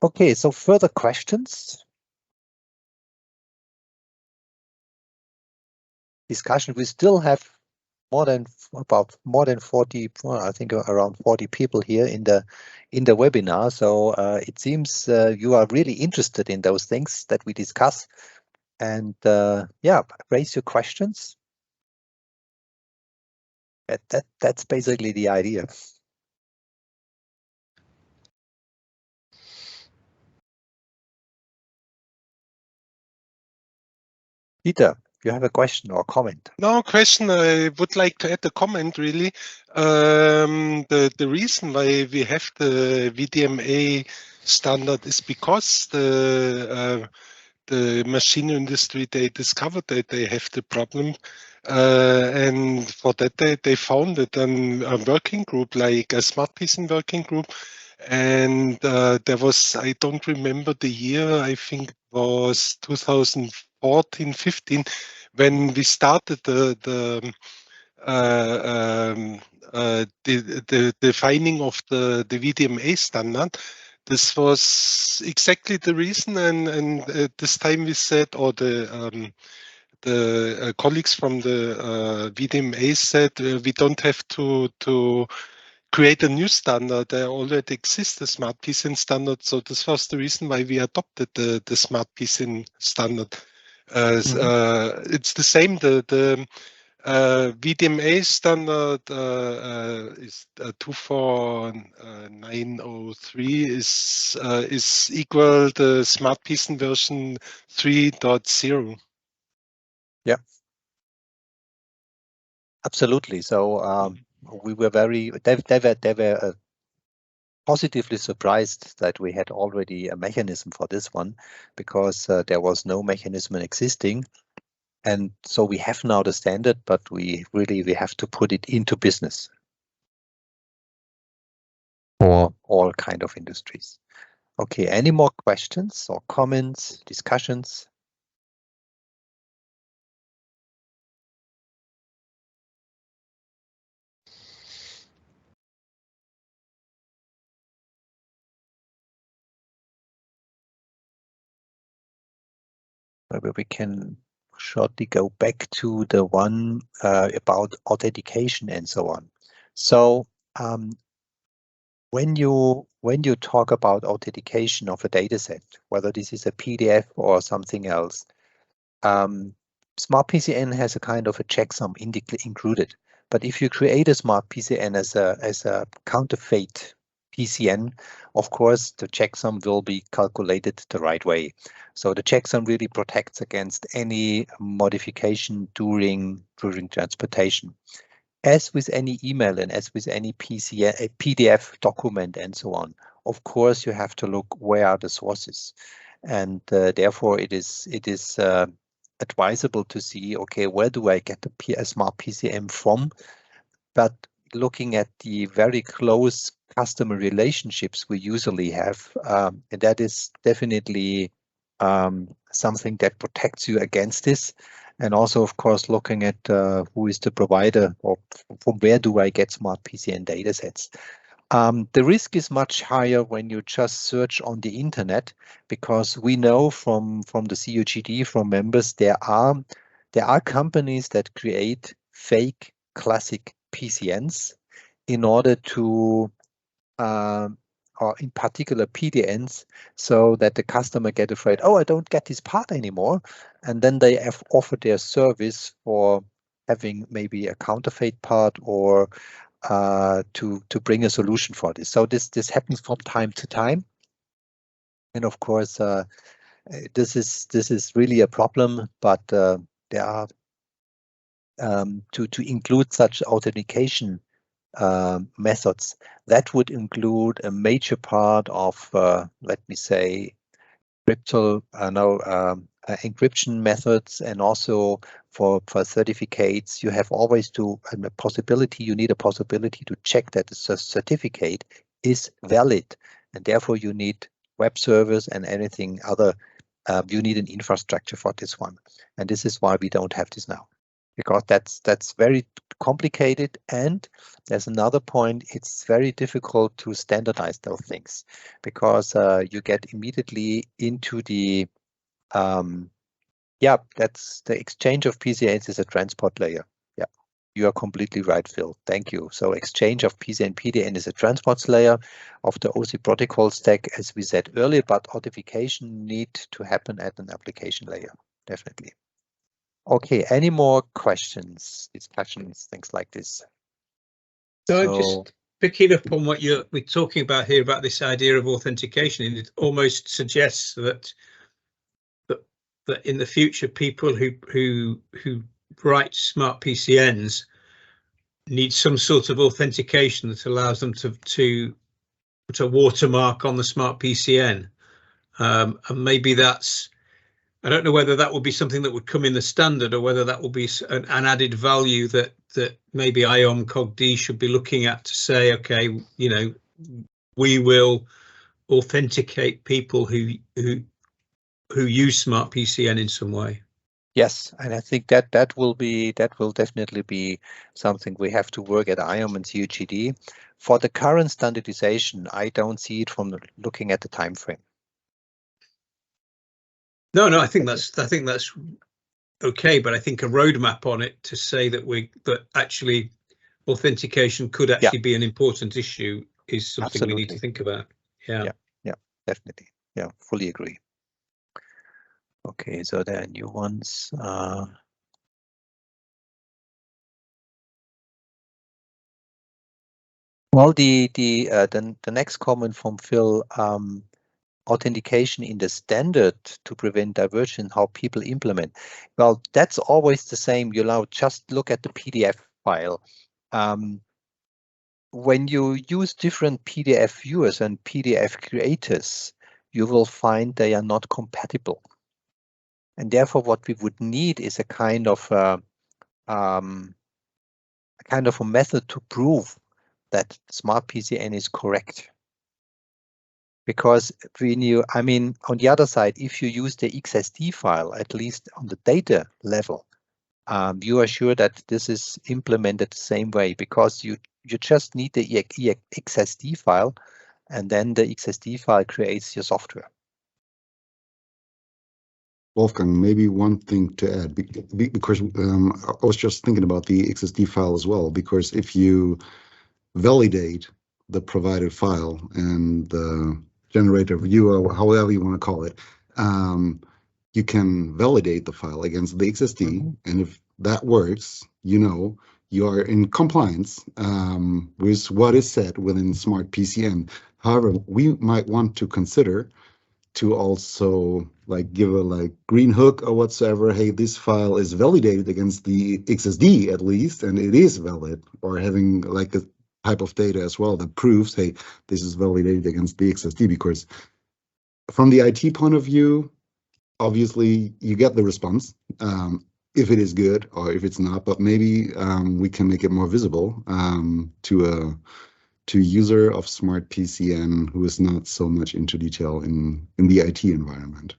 Okay, so further questions? Discussion. We still have more than 40, I think around 40 people here in the webinar. So it seems you are really interested in those things that we discuss. And yeah, raise your questions. That's basically the idea. Peter, you have a question or comment? No question. I would like to add a comment. Really, the reason why we have the VDMA standard is because the machine industry, they discovered that they have the problem, and for that they founded a working group, like a smartPCN working group. And there was, I don't remember the year, I think it was 2014-15, when we started the defining of the VDMA standard. This was exactly the reason, and this time we said, or the colleagues from the VDMA said, we don't have to create a new standard. There already exists a smartPCN standard, so this was the reason why we adopted the smartPCN standard. It's the same. The VDMA standard is 24903 is equal the smartPCN version 3.0. Yeah, absolutely. So we were they were positively surprised that we had already a mechanism for this one, because there was no mechanism existing. And so we have now the standard, but we have to put it into business for all kind of industries. Okay, any more questions or comments, discussions? Maybe we can shortly go back to the one about authentication and so on. So when you talk about authentication of a data set, whether this is a PDF or something else, smartPCN has a kind of a checksum included. But if you create a smartPCN as a counterfeit PCN, of course the checksum will be calculated the right way. So the checksum really protects against any modification during transportation. As with any email and as with any PDF document and so on, of course you have to look where are the sources, and therefore it is advisable to see, okay, where do I get a smart PCM from? But looking at the very close customer relationships we usually have, and that is definitely something that protects you against this. And also, of course, looking at who is the provider, or from where do I get smart PCN datasets. The risk is much higher when you just search on the internet, because we know from the CUGD, from members, there are companies that create fake classic PCNs in order to or in particular PDNs, so that the customer get afraid, oh, I don't get this part anymore. And then they have offered their service for having maybe a counterfeit part, or to bring a solution for this. So this happens from time to time. And of course, this is really a problem, but there are to include such authentication methods, that would include a major part of, let me say, encryption methods, and also for certificates, you have always to you need a possibility to check that the certificate is valid, and therefore you need web servers and anything other. You need an infrastructure for this one, and this is why we don't have this now. because that's very complicated. And there's another point, it's very difficult to standardize those things, because you get immediately into the yeah, that's the exchange of PCNs is a transport layer. Yeah, you are completely right, Phil. Thank you. So exchange of PCN PDN is a transport layer of the OC protocol stack, as we said earlier, but authentication need to happen at an application layer, definitely. Okay, any more questions, discussions, things like this? So just picking up on what we're talking about here, about this idea of authentication, and it almost suggests that in the future, people who write smart PCNs need some sort of authentication that allows them to put a watermark on the smart PCN, and maybe that's, I don't know whether that would be something that would come in the standard, or whether that will be an added value that maybe IOM CogD should be looking at to say, okay, you know, we will authenticate people who use smart PCN in some way. Yes, and I think that will definitely be something we have to work at IOM and CUGD. For the current standardization, I don't see it from looking at the time frame. No, I think that's okay, but I think a roadmap on it to say that actually authentication could actually be an important issue is something Absolutely. we need to think about. Yeah, Definitely. Yeah, fully agree. Okay, so there are new ones. Well, the next comment from Phil, authentication in the standard to prevent diversion, how people implement. Well, that's always the same. You know, just look at the PDF file. When you use different PDF viewers and PDF creators, you will find they are not compatible. And therefore, what we would need is a kind of a method to prove that smart PCN is correct. Because when you, I mean, on the other side, if you use the XSD file, at least on the data level, you are sure that this is implemented the same way, because you just need the XSD file, and then the XSD file creates your software. Wolfgang, maybe one thing to add, because I was just thinking about the XSD file as well, because if you validate the provided file and the generator view, or however you want to call it, you can validate the file against the XSD, and if that works, you know, you are in compliance with what is said within Smart PCN. However, we might want to consider to also like give a green hook or whatsoever. Hey, this file is validated against the XSD at least, and it is valid, or having like a type of data as well that proves, hey, this is validated against the XSD. Because from the IT point of view, obviously you get the response if it is good or if it's not, but maybe we can make it more visible to a user of Smart PCN who is not so much into detail in the IT environment.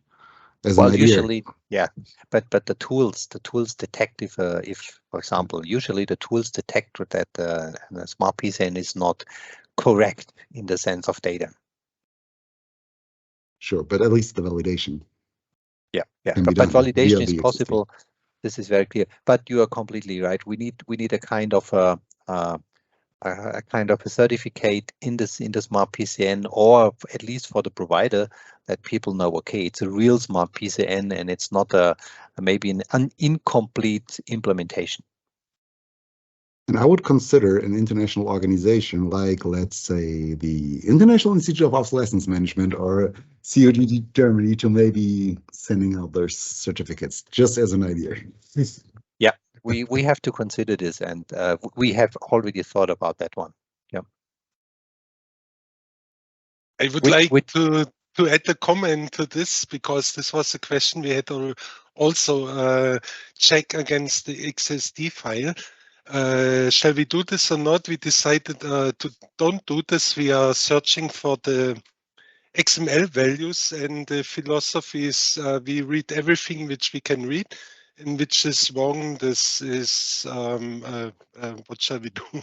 As an idea. Usually, yeah, but the tools detect if, for example, usually the tools detect that the Smart PCN is not correct in the sense of data. Sure, but at least the validation. Yeah, but validation is possible. This is very clear. But you are completely right. We need a kind of a certificate in the Smart PCN, or at least for the provider, that people know, okay, it's a real Smart PCN and it's not maybe an incomplete implementation. And I would consider an international organization like, let's say, the International Institute of Obsolescence Management or COGD Germany to maybe sending out their certificates, just as an idea. Yeah, we have to consider this, and we have already thought about that one. Yeah. I would like to add a comment to this, because this was a question we had to also check against the XSD file. Shall we do this or not? We decided to don't do this. We are searching for the XML values, and the philosophy is we read everything which we can read. and which is wrong. This is what shall we do?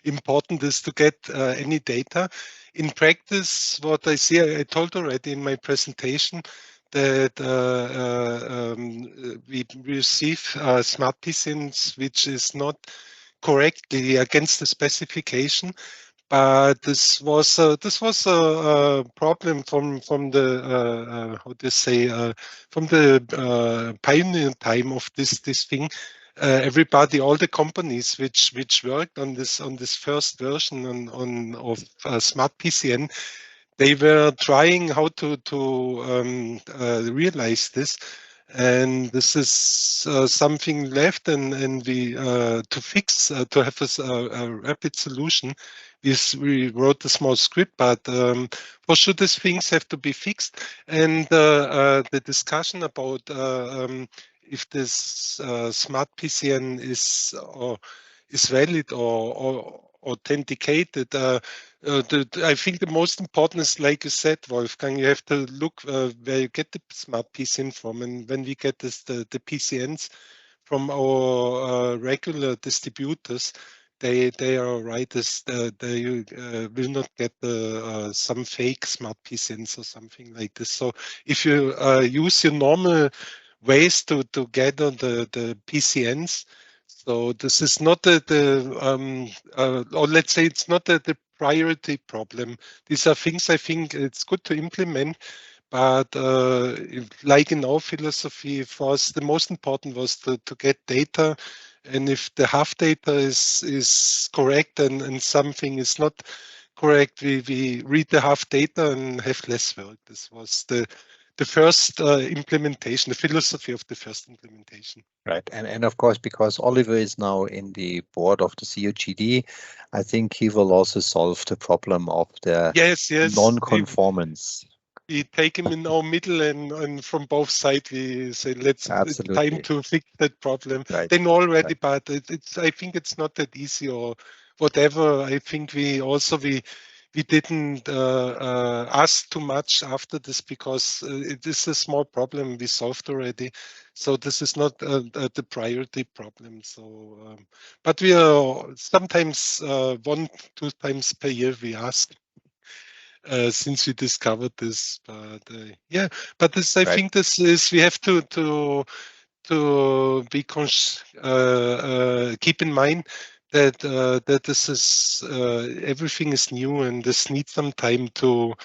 Important is to get any data. In practice, what I see, I told already in my presentation that we receive smart PCNs which is not correctly against the specification. But this was a problem from the how to say from the pioneer time of this thing. Everybody, all the companies which worked on this first version of Smart PCN, they were trying how to realize this, and this is something left, and we to fix to have a rapid solution. We wrote a small script, but for sure these things have to be fixed, and the discussion about if this smart PCN is valid or authenticated. I think the most important is, like you said, Wolfgang, you have to look where you get the smart PCN from. And when we get the PCNs from our regular distributors, they are right. They will not get some fake smart PCNs or something like this. So if you use your normal ways to get on the PCNs, so this is not or let's say it's not the priority problem. These are things I think it's good to implement, but like in our philosophy, for us, the most important was to get data. And if the half data is correct and something is not correct, we read the half data and have less work. This was the first implementation, the philosophy of the first implementation. Right, and of course, because Oliver is now in the board of the COGD, I think he will also solve the problem of the yes non-conformance. We take him in our middle, and from both sides we say it's time to fix that problem. Right. They know already, right. But it's I think it's not that easy or whatever. I think we didn't ask too much after this, because it is a small problem we solved already. So this is not the priority problem. So, but we are sometimes 1-2 times per year we ask. Since we discovered this, but yeah, but this I right. think this is we have to be keep in mind that that this is everything is new, and this needs some time to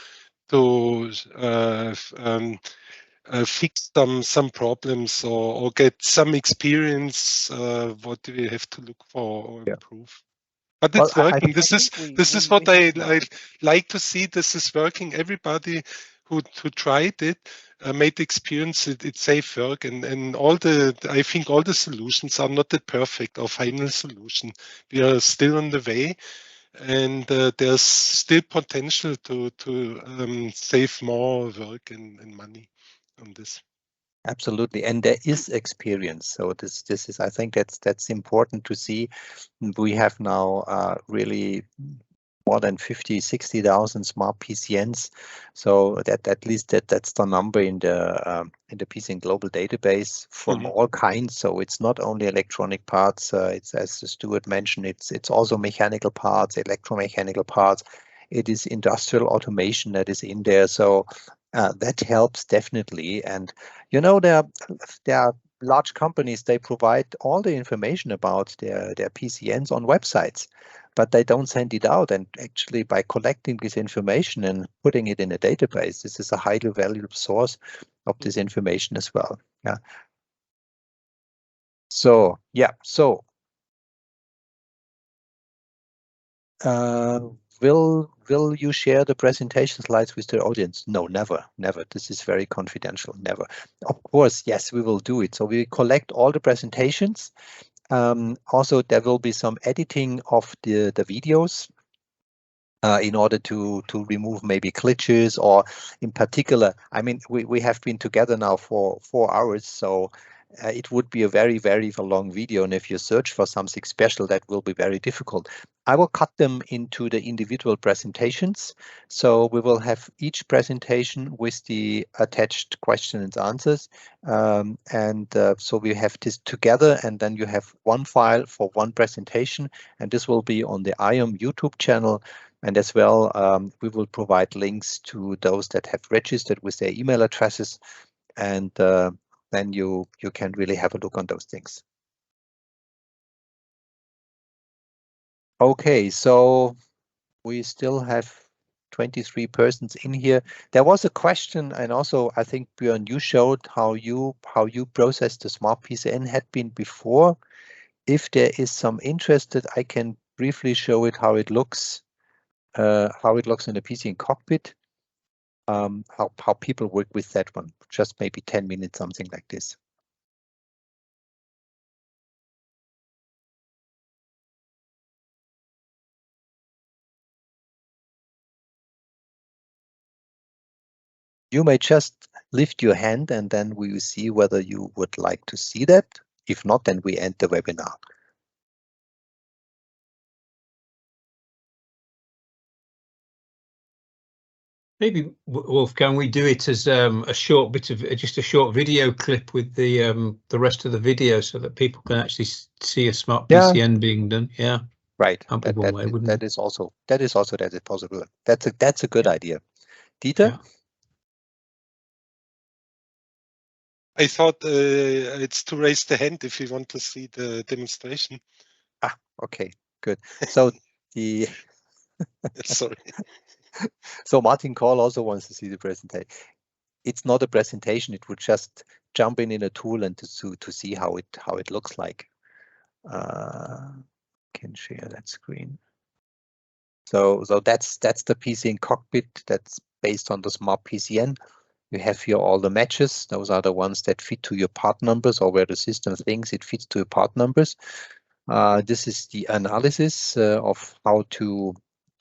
fix some problems or get some experience. What do we have to look for or improve? But it's working. This is what I like to see. This is working. Everybody who tried it made the experience it's safe work, and I think all the solutions are not the perfect or final solution. We are still on the way, and there's still potential to save more work and money on this. Absolutely, and there is experience. So this is, I think that's important to see. We have now really more than 60,000 smart PCNs. So that at least that's the number in the PCN global database from all kinds. So it's not only electronic parts. It's, as Stuart mentioned, it's also mechanical parts, electromechanical parts. It is industrial automation that is in there. So that helps definitely. And you know, there are large companies, they provide all the information about their PCNs on websites, but they don't send it out. And actually, by collecting this information and putting it in a database, this is a highly valuable source of this information as well. Yeah. So yeah. So will you share the presentation slides with the audience? No, never. This is very confidential. Never. Of course, yes, we will do it. So we collect all the presentations. Also, there will be some editing of the videos in order to remove maybe glitches, or in particular, I mean, we have been together now for 4 hours, so it would be a very, very long video. And if you search for something special, that will be very difficult. I will cut them into the individual presentations. So we will have each presentation with the attached questions and answers. So we have this together, and then you have one file for one presentation, and this will be on the IOM YouTube channel. And as well, we will provide links to those that have registered with their email addresses, and then you can really have a look on those things. Okay, so we still have 23 persons in here. There was a question, and also I think Björn, you showed how you process the smartPCN had been before. If there is some interested, I can briefly show it how it looks in the PCN cockpit. How people work with that one. Just maybe 10 minutes, something like this. You may just lift your hand, and then we will see whether you would like to see that. If not, then we end the webinar. Maybe, Wolfgang, we do it as a short bit of just a short video clip with the rest of the video, so that people can actually see a smart PCN being done. Yeah, right. That is also possible. That's a good idea. Dieter. Yeah. I thought it's to raise the hand if you want to see the demonstration. Ah, okay, good. So the sorry. So Martin Kohl also wants to see the presentation. It's not a presentation. It would just jump in a tool and to see how it looks like. Can share that screen. So that's the PCN cockpit. That's based on the smartPCN. You have here all the matches. Those are the ones that fit to your part numbers, or where the system thinks it fits to your part numbers. This is the analysis of how to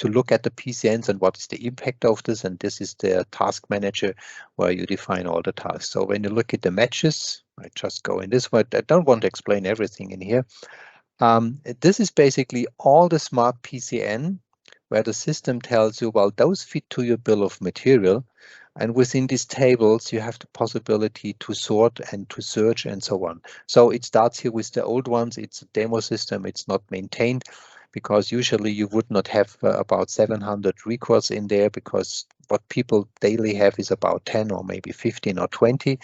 look at the PCNs and what is the impact of this. And this is the task manager where you define all the tasks. So when you look at the matches, I just go in this way. I don't want to explain everything in here. This is basically all the smart PCN where the system tells you, well, those fit to your bill of material. And within these tables, you have the possibility to sort and to search and so on. So it starts here with the old ones. It's a demo system. It's not maintained, because usually you would not have about 700 records in there, because what people daily have is about 10 or maybe 15 or 20.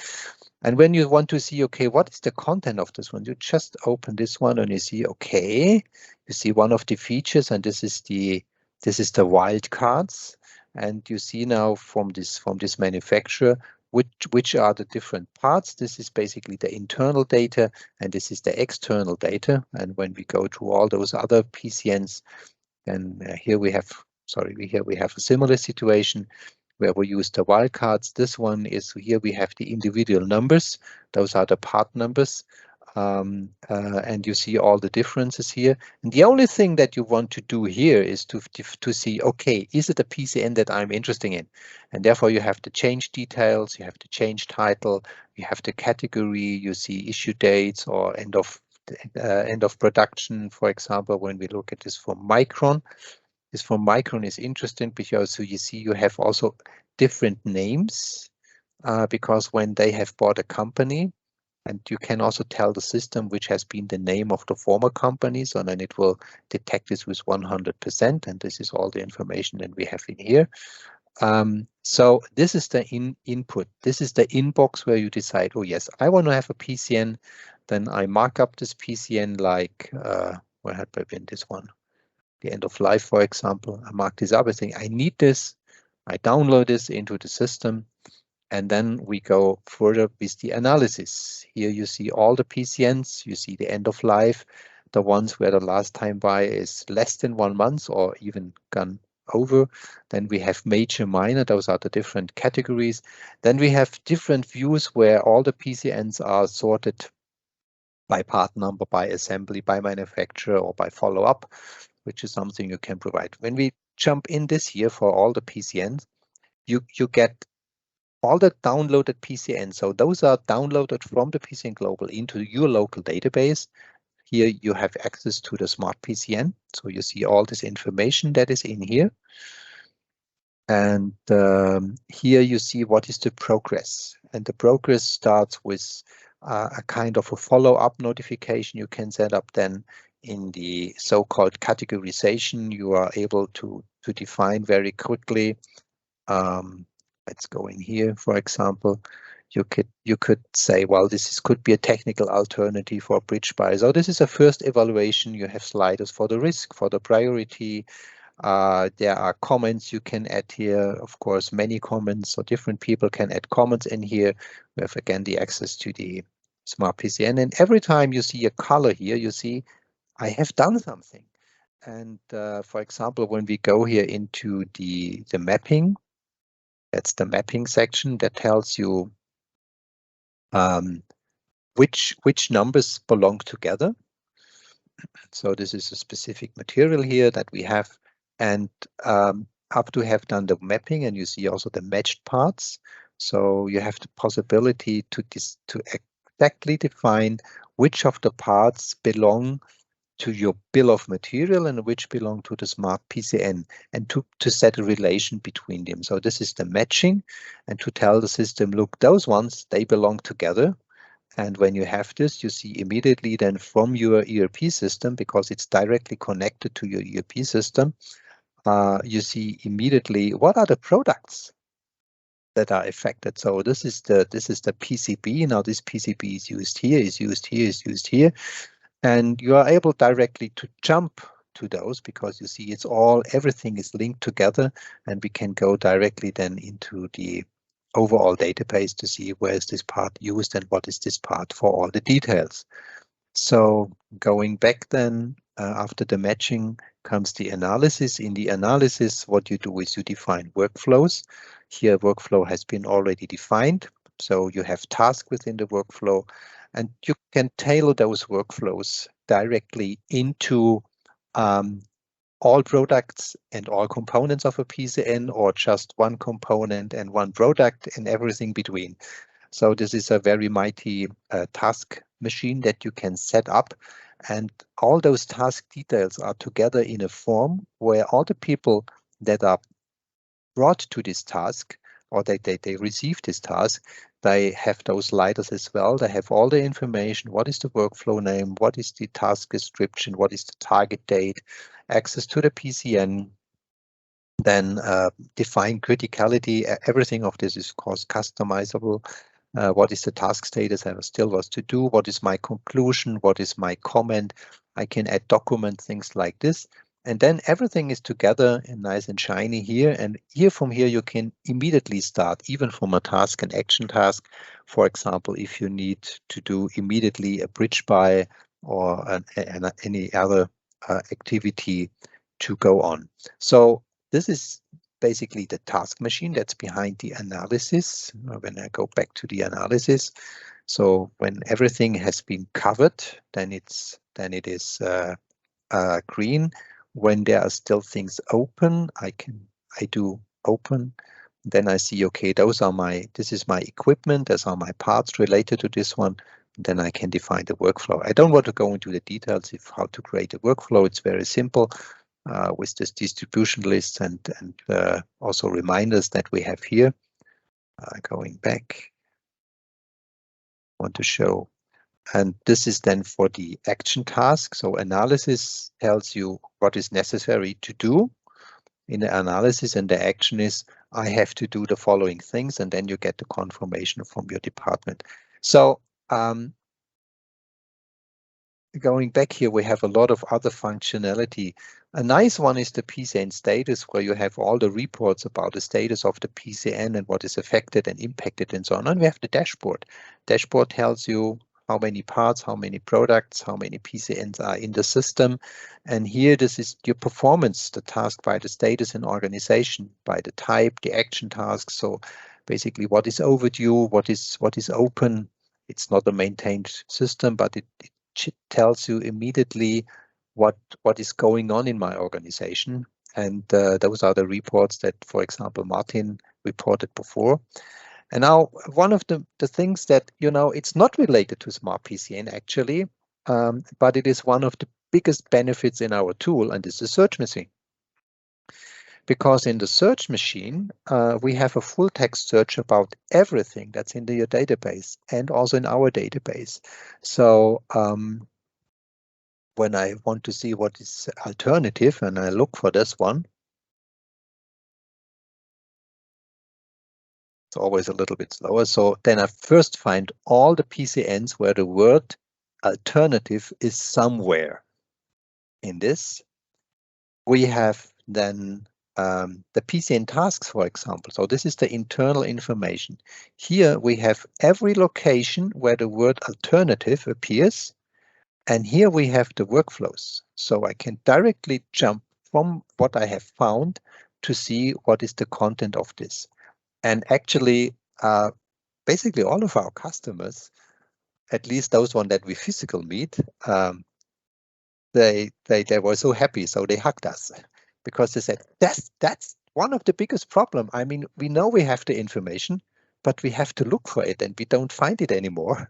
And when you want to see, okay, what is the content of this one? You just open this one and you see, okay, you see one of the features, and this is the wildcards. And you see now from this manufacturer which are the different parts. This is basically the internal data, and this is the external data. And when we go to all those other PCNs, then here we have a similar situation where we use the wildcards. This one is here we have the individual numbers. Those are the part numbers. And you see all the differences here. And the only thing that you want to do here is to see, okay, is it a PCN that I'm interested in? And therefore you have to change details, you have to change title, you have the category, you see issue dates or end of production. For example, when we look at this for Micron, is interesting because so you see you have also different names because when they have bought a company, and you can also tell the system which has been the name of the former companies, and then it will detect this with 100%. And this is all the information that we have in here. So this is the input. This is the inbox where you decide, oh yes, I want to have a PCN. Then I mark up this PCN like, where had I been this one? The end of life, for example. I mark this up. I think I need this. I download this into the system. And then we go further with the analysis. Here you see all the PCNs, you see the end of life, the ones where the last time buy is less than 1 month or even gone over. Then we have major, minor, those are the different categories. Then we have different views where all the PCNs are sorted by part number, by assembly, by manufacturer, or by follow-up, which is something you can provide. When we jump in this here for all the PCNs, you get all the downloaded PCN. So those are downloaded from the PCN Global into your local database. Here you have access to the smartPCN, so you see all this information that is in here. And here you see what is the progress. And the progress starts with a kind of a follow-up notification you can set up then in the so-called categorization. You are able to define very quickly. Let's go in here, for example. You could say, well, could be a technical alternative for bridge buy. So this is a first evaluation. You have sliders for the risk, for the priority. There are comments you can add here, of course, many comments, so different people can add comments in here. We have again the access to the smartPCN, and every time you see a color here, you see I have done something. And for example, when we go here into the mapping, that's the mapping section that tells you which numbers belong together. So this is a specific material here that we have, and after we have done the mapping, and you see also the matched parts, so you have the possibility to exactly define which of the parts belong to your bill of material and which belong to the smartPCN, and to set a relation between them. So this is the matching, and to tell the system, look, those ones, they belong together. And when you have this, you see immediately then from your ERP system, because it's directly connected to your ERP system, you see immediately what are the products that are affected. So this is the PCB. Now this PCB is used here, is used here, is used here. And you are able directly to jump to those, because you see everything is linked together, and we can go directly then into the overall database to see where is this part used and what is this part for all the details. So going back then, after the matching comes the analysis. In the analysis, what you do is you define workflows. Here workflow has been already defined. So you have tasks within the workflow, and you can tailor those workflows directly into all products and all components of a PCN, or just one component and one product and everything between. So this is a very mighty task machine that you can set up, and all those task details are together in a form where all the people that are brought to this task, or they receive this task, they have those sliders as well. They have all the information. What is the workflow name? What is the task description? What is the target date? Access to the PCN. Then define criticality. Everything of this is, of course, customizable. What is the task status? I still was to do. What is my conclusion? What is my comment? I can add document things like this. And then everything is together and nice and shiny here. And from here, you can immediately start, even from a task and action task. For example, if you need to do immediately a bridge buy or any other activity to go on. So this is basically the task machine that's behind the analysis. When I go back to the analysis, so when everything has been covered, then it is green. When there are still things open, I do open. Then I see, okay, this is my equipment. Those are my parts related to this one. Then I can define the workflow. I don't want to go into the details of how to create a workflow. It's very simple with this distribution list and also reminders that we have here. Going back, I want to show. And this is then for the action task. So analysis tells you what is necessary to do in the analysis, and the action is I have to do the following things, and then you get the confirmation from your department. So going back here, we have a lot of other functionality. A nice one is the PCN status, where you have all the reports about the status of the PCN and what is affected and impacted and so on. And we have the dashboard. Dashboard tells you how many parts, how many products, how many PCNs are in the system. And here, this is your performance, the task by the status and organization, by the type, the action task. So basically what is overdue, what is open. It's not a maintained system, but it tells you immediately what is going on in my organization. And those are the reports that, for example, Martin reported before. And now one of the things that, it's not related to smartPCN actually, but it is one of the biggest benefits in our tool, and it's the search machine. Because in the search machine, we have a full text search about everything that's in your database and also in our database. So when I want to see what is alternative and I look for this one, it's always a little bit slower. So then I first find all the PCNs where the word alternative is somewhere in this. We have then the PCN tasks, for example. So this is the internal information. Here we have every location where the word alternative appears. And here we have the workflows. So I can directly jump from what I have found to see what is the content of this. And actually, basically all of our customers, at least those one that we physical meet, they were so happy, so they hugged us because they said that's one of the biggest problem. I mean, we know we have the information, but we have to look for it and we don't find it anymore.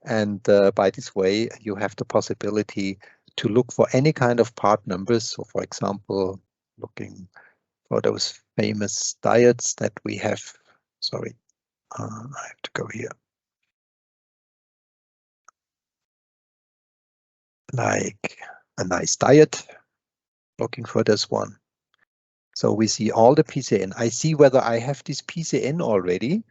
And by this way, you have the possibility to look for any kind of part numbers. So for example, looking for those famous diets that we have. Sorry, I have to go here. Like a nice diet, looking for this one. So we see all the PCN. I see whether I have this PCN already,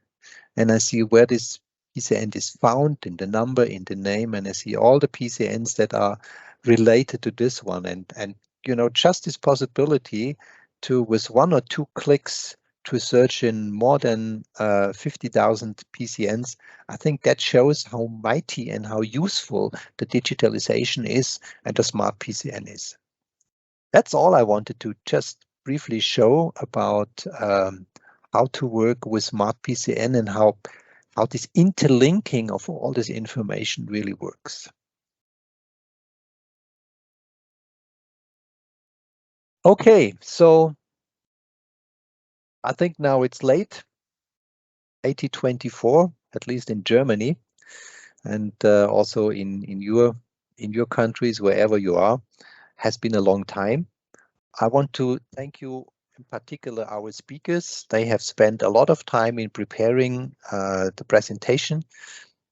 and I see where this PCN is found in the number, in the name, and I see all the PCNs that are related to this one. And you know, just this possibility to, with 1 or 2 clicks, to search in more than 50,000 PCNs, I think that shows how mighty and how useful the digitalization is and the smart PCN is. That's all I wanted to just briefly show about how to work with smartPCN and how this interlinking of all this information really works. Okay, so I think now it's late, 8024, at least in Germany, and also in your countries, wherever you are, has been a long time. I want to thank you, in particular our speakers. They have spent a lot of time in preparing the presentation.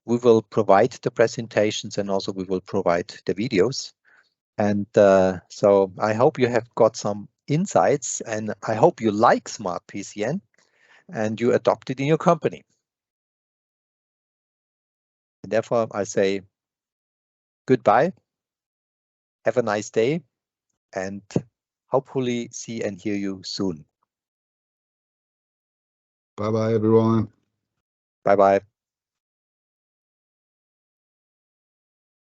We will provide the presentations and also we will provide the videos. And so I hope you have got some insights and I hope you like smartPCN and you adopt it in your company. And therefore I say goodbye, have a nice day, and hopefully see and hear you soon. Bye-bye, everyone. Bye-bye.